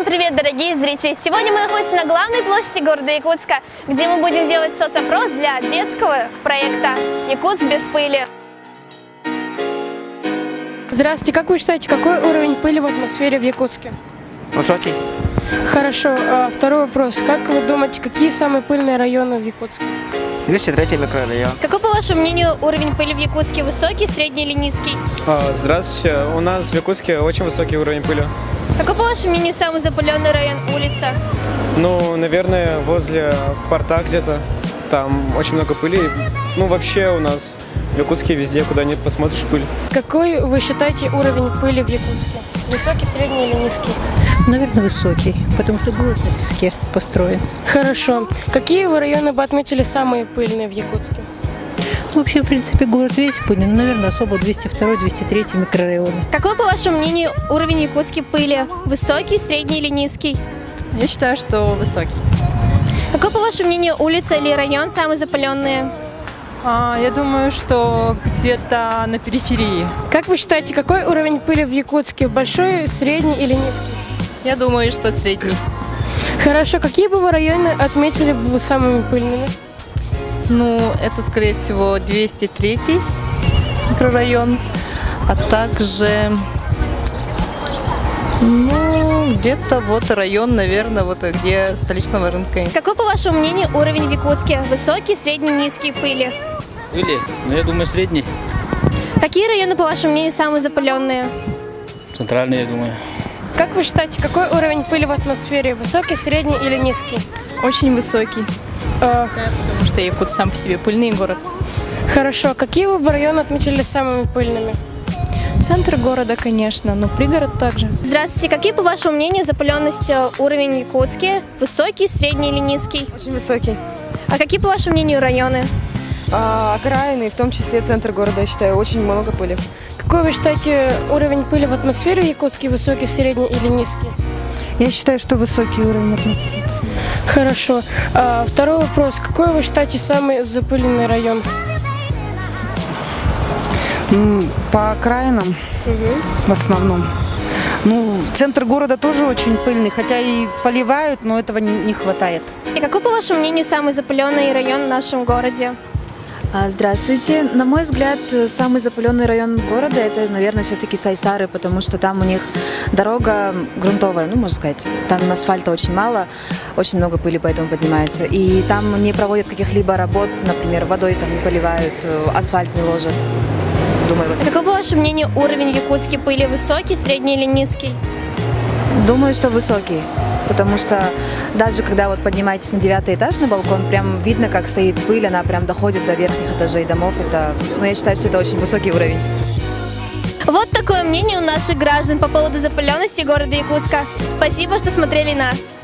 привет, дорогие зрители! Сегодня мы находимся на главной площади города Якутска, где мы будем делать соцопрос для детского проекта «Якутск без пыли». Здравствуйте, как вы считаете, какой уровень пыли в атмосфере в Якутске? Высокий. Хорошо, второй вопрос. Как вы думаете, какие самые пыльные районы в Якутске? 203 микрорайон. Какой, по вашему мнению, уровень пыли в Якутске? Высокий, средний или низкий? Здравствуйте. У нас в Якутске очень высокий уровень пыли. Какой, по вашему мнению, самый запыленный район, улица? Ну, наверное, возле порта где-то. Там очень много пыли. Ну, вообще у нас в Якутске везде, куда ни посмотришь, пыль. Какой вы считаете уровень пыли в Якутске? Высокий, средний или низкий? Наверное, высокий, потому что город на песке построен. Хорошо. Какие вы районы бы отметили самые пыльные в Якутске? Вообще, в принципе, город весь пыльный, но, наверное, особо 202-203 микрорайоны. Какой, по вашему мнению, уровень якутской пыли? Высокий, средний или низкий? Я считаю, что высокий. Какой, по вашему мнению, улица или район самые запыленные? Я думаю, что где-то на периферии. Как вы считаете, какой уровень пыли в Якутске? Большой, средний или низкий? Я думаю, что средний. Хорошо. Какие бы вы районы отметили бы самыми пыльными? Ну, это, скорее всего, 203 микрорайон, а также, где-то вот район, наверное, вот где столичного рынка. Какой, по вашему мнению, уровень в Якутске? Высокий, средний, низкий пыли? Пыли? Ну, я думаю, средний. Какие районы, по вашему мнению, самые запыленные? Центральный, я думаю. Как вы считаете, какой уровень пыли в атмосфере? Высокий, средний или низкий? Очень высокий, Ах, потому что Якутск сам по себе пыльный город. хорошо. Какие вы бы районы отметили самыми пыльными? Центр города, конечно, но пригород также. Здравствуйте. Какие, по вашему мнению, запыленность уровень в Якутске? Высокий, средний или низкий? Очень высокий. А какие, по вашему мнению, районы? Окраины, в том числе центр города, я считаю, очень много пыли. Какой вы считаете уровень пыли в атмосфере в Якутске? Высокий, средний или низкий? Я считаю, что высокий уровень атмосферы. Хорошо. Второй вопрос. Какой вы считаете самый запыленный район? По окраинам в основном. Ну, центр города тоже очень пыльный, хотя и поливают, но этого не хватает. И какой, по вашему мнению, самый запыленный район в нашем городе? Здравствуйте. На мой взгляд, самый запыленный район города – это, наверное, все-таки Сайсары, потому что там у них дорога грунтовая, ну, можно сказать. Там асфальта очень мало, очень много пыли поэтому поднимается. И там не проводят каких-либо работ, например, водой там не поливают, асфальт не ложат. Думаю, А какой, по вашему мнению, уровень в Якутске пыли? Высокий, средний или низкий? Думаю, что высокий, потому что даже когда вот поднимаетесь на 9-й этаж на балкон, прям видно, как стоит пыль, она прям доходит до верхних этажей домов. Я считаю, что это очень высокий уровень. Вот такое мнение у наших граждан по поводу запыленности города Якутска. Спасибо, что смотрели нас.